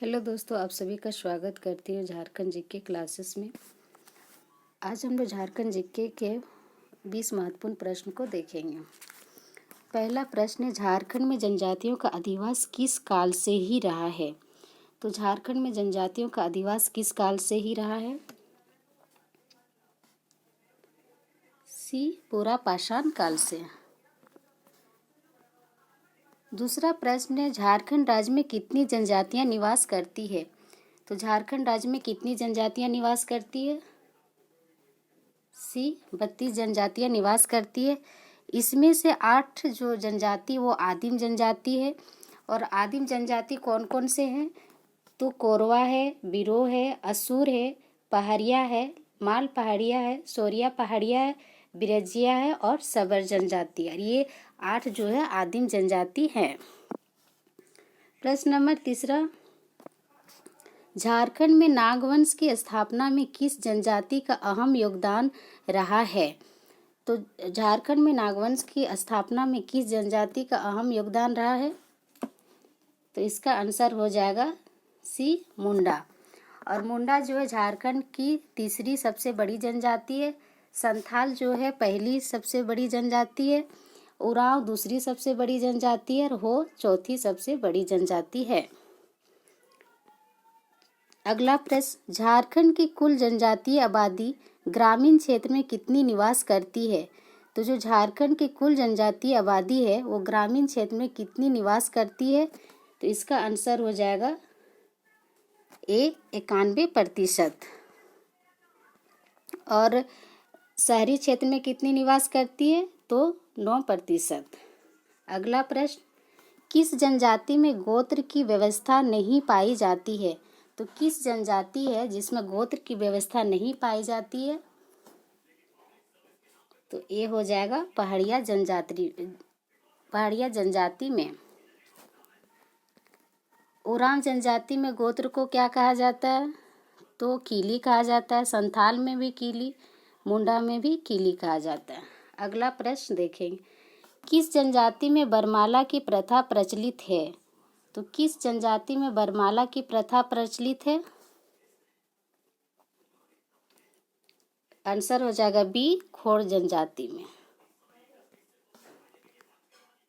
Hello दोस्तों, आप सभी का स्वागत करती हूँ झारखंड जीके क्लासेस में। आज हम लोग झारखंड जीके के 20 महत्वपूर्ण प्रश्न को देखेंगे। पहला प्रश्न है, झारखंड में जनजातियों का अधिवास किस काल से ही रहा है? तो झारखंड में जनजातियों का अधिवास किस काल से ही रहा है? सी, पूरा पाषाण काल से। दूसरा प्रश्न है, झारखंड राज्य में कितनी जनजातियां निवास करती है? तो झारखंड राज्य में कितनी जनजातियां निवास करती है? सी, 32 जनजातियां निवास करती है। इसमें से 8 जो जनजाति वो आदिम जनजाति है। और आदिम जनजाति कौन कौन से हैं? तो कोरवा है, बिरो है, असुर है, पहाड़िया है, माल पहाड़िया है, सोरिया पहाड़िया है, बिरजिया है और सबर जनजाति है। ये 8 जो है आदिम जनजाति हैं। प्रश्न नंबर तीसरा, झारखंड में नागवंश की स्थापना में किस जनजाति का अहम योगदान रहा है? तो झारखंड में नागवंश की स्थापना में किस जनजाति का अहम योगदान रहा है? तो इसका आंसर हो जाएगा सी, मुंडा। और मुंडा जो है झारखंड की तीसरी सबसे बड़ी जनजाति है। संथाल जो है पहली सबसे बड़ी जनजाति है। उरांव दूसरी सबसे बड़ी जनजाति है और हो चौथी सबसे बड़ी जनजाति है। अगला प्रश्न, झारखंड की कुल जनजातीय आबादी ग्रामीण क्षेत्र में कितनी निवास करती है? तो जो झारखंड की कुल जनजातीय आबादी है वो ग्रामीण क्षेत्र में कितनी निवास करती है? तो इसका आंसर हो जाएगा ए, 91%। और शहरी क्षेत्र में कितनी निवास करती है? तो 9%। अगला प्रश्न, किस जनजाति में गोत्र की व्यवस्था नहीं पाई जाती है? तो किस जनजाति है जिसमें गोत्र की व्यवस्था नहीं पाई जाती है? तो ये हो जाएगा पहाड़िया जनजाति में। उरांव जनजाति में गोत्र को क्या कहा जाता है? तो कीली कहा जाता है। संथाल में भी कीली, मुंडा में भी कीली कहा जाता है। अगला प्रश्न देखेंगे, किस जनजाति में बरमाला की प्रथा प्रचलित है? तो किस जनजाति में बरमाला की प्रथा प्रचलित है? आंसर हो जाएगा बी, खोड़ जनजाति में।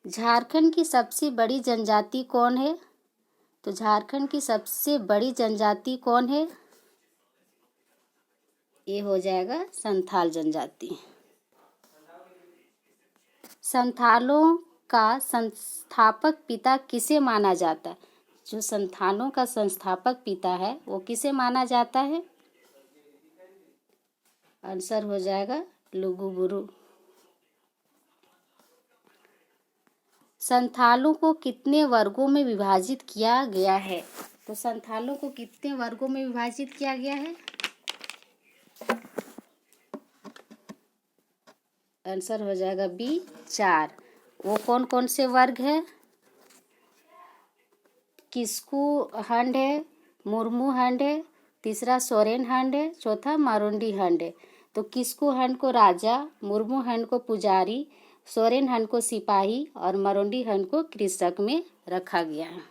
झारखंड की सबसे बड़ी जनजाति कौन है? तो झारखंड की सबसे बड़ी जनजाति कौन है? ये हो जाएगा संथाल जनजाति। संथालों का संस्थापक पिता किसे माना जाता है? जो संथालों का संस्थापक पिता है वो किसे माना जाता है? आंसर हो जाएगा लुगुबुरु। संथालों को कितने वर्गों में विभाजित किया गया है? तो संथालों को कितने वर्गों में विभाजित किया गया है? आंसर हो जाएगा बी, 4। वो कौन कौन से वर्ग है? किस्कू हंड है, मुर्मू हंड है, तीसरा सोरेन हंड है, चौथा मारुंडी हंड है। तो किस्कू हंड को राजा, मुर्मू हंड को पुजारी, सोरेन हंड को सिपाही और मारुंडी हंड को कृषक में रखा गया है।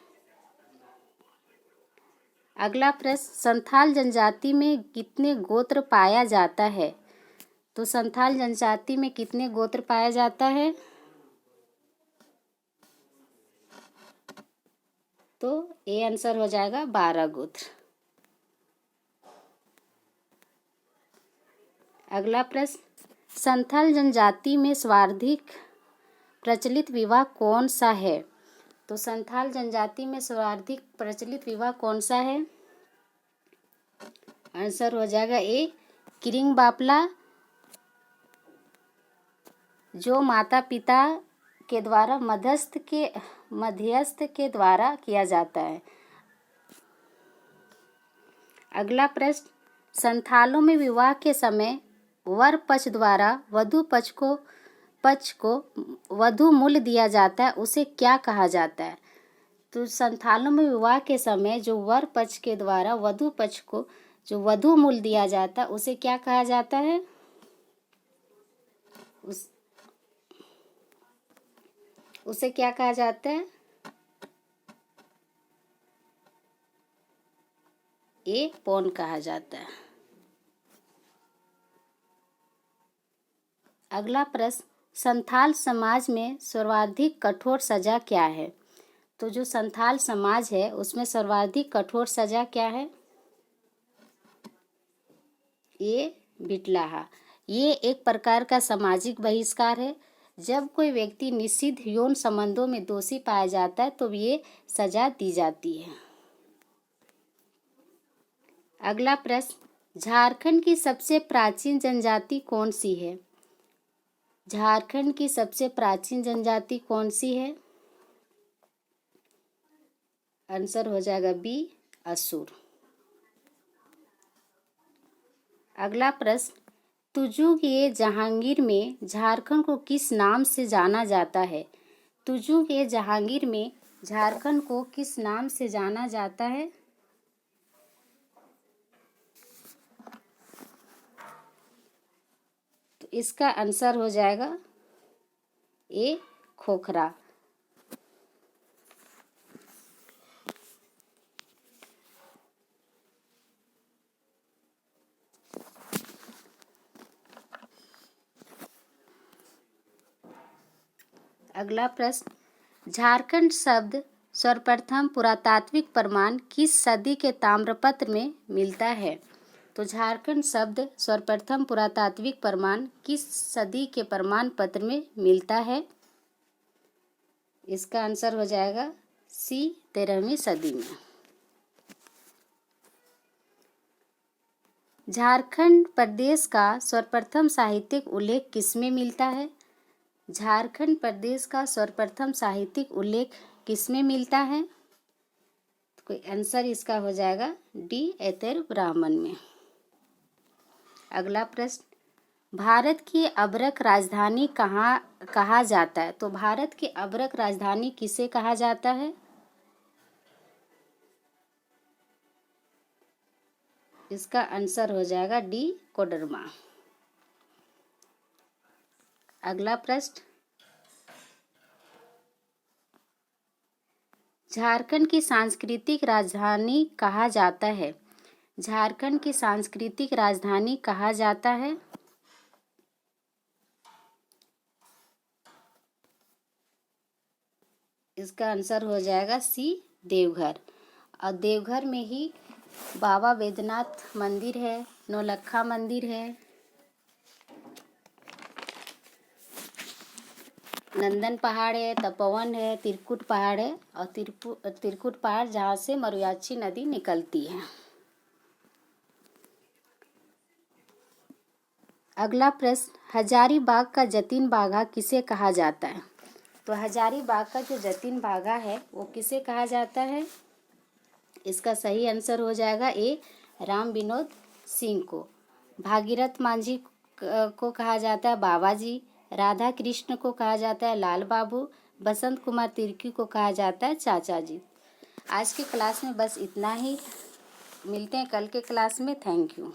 अगला प्रश्न, संथाल जनजाति में कितने गोत्र पाया जाता है? तो संथाल जनजाति में कितने गोत्र पाया जाता है? तो ये आंसर हो जाएगा 12 गोत्र। अगला प्रश्न, संथाल जनजाति में सर्वाधिक प्रचलित विवाह कौन सा है? तो संथाल जनजाति में सर्वाधिक प्रचलित विवाह कौन सा है? आंसर हो जाएगा ए, किरिंग बापला, जो माता पिता के द्वारा मध्यस्थ के द्वारा किया जाता है। अगला प्रश्न, संथालों में विवाह के समय वर पक्ष द्वारा वधु पक्ष को वधु मूल्य दिया जाता है, उसे क्या कहा जाता है? तो संथालों में विवाह के समय जो वर पक्ष के द्वारा वधु पक्ष को जो वधु मूल्य दिया जाता है उसे क्या कहा जाता है? उसे क्या कहा जाता है? ए पौन कहा जाता है। अगला प्रश्न, संथाल समाज में सर्वाधिक कठोर सजा क्या है? तो जो संथाल समाज है उसमें सर्वाधिक कठोर सजा क्या है? ये बिटलाहा। ये एक प्रकार का सामाजिक बहिष्कार है। जब कोई व्यक्ति निषिद्ध यौन संबंधों में दोषी पाया जाता है तो ये सजा दी जाती है। अगला प्रश्न, झारखंड की सबसे प्राचीन जनजाति कौन सी है? झारखंड की सबसे प्राचीन जनजाति कौन सी है? आंसर हो जाएगा बी, असुर। अगला प्रश्न, तुजुक-ए-जहांगीर में झारखंड को किस नाम से जाना जाता है? तुजुक-ए-जहांगीर में झारखंड को किस नाम से जाना जाता है? तो इसका आंसर हो जाएगा ए, खोखरा। अगला प्रश्न, झारखंड शब्द सर्वप्रथम पुरातात्विक प्रमाण किस सदी के ताम्रपत्र में मिलता है? तो झारखंड शब्द सर्वप्रथम पुरातात्विक प्रमाण किस सदी के प्रमाण पत्र में मिलता है? इसका आंसर हो जाएगा सी, 13वीं सदी में। झारखंड प्रदेश का सर्वप्रथम साहित्यिक उल्लेख किसमें मिलता है? झारखंड प्रदेश का सर्वप्रथम साहित्यिक उल्लेख किसमें मिलता है? तो कोई आंसर इसका हो जाएगा डी, ऐतिर ब्राह्मण में। अगला प्रश्न, भारत की अब्रक राजधानी कहा जाता है? तो भारत की अब्रक राजधानी किसे कहा जाता है? इसका आंसर हो जाएगा डी, कोडरमा। अगला प्रश्न, झारखंड की सांस्कृतिक राजधानी कहा जाता है? झारखंड की सांस्कृतिक राजधानी कहा जाता है? इसका आंसर हो जाएगा सी, देवघर। और देवघर में ही बाबा वैद्यनाथ मंदिर है, नौलक्खा मंदिर है, नंदन पहाड़ है, तपोवन है, त्रिकुट पहाड़ है और त्रिकुट पहाड़ जहाँ से मरुयाची नदी निकलती है। अगला प्रश्न, हजारीबाग का जतीन बागा किसे कहा जाता है? तो हजारीबाग का जो जतीन बागा है वो किसे कहा जाता है? इसका सही आंसर हो जाएगा ए, राम विनोद सिंह को। भागीरथ मांझी को कहा जाता है बाबा जी, राधा कृष्ण को कहा जाता है लाल बाबू, बसंत कुमार तिर्की को कहा जाता है चाचा जी। आज की क्लास में बस इतना ही। मिलते हैं कल के क्लास में। Thank you.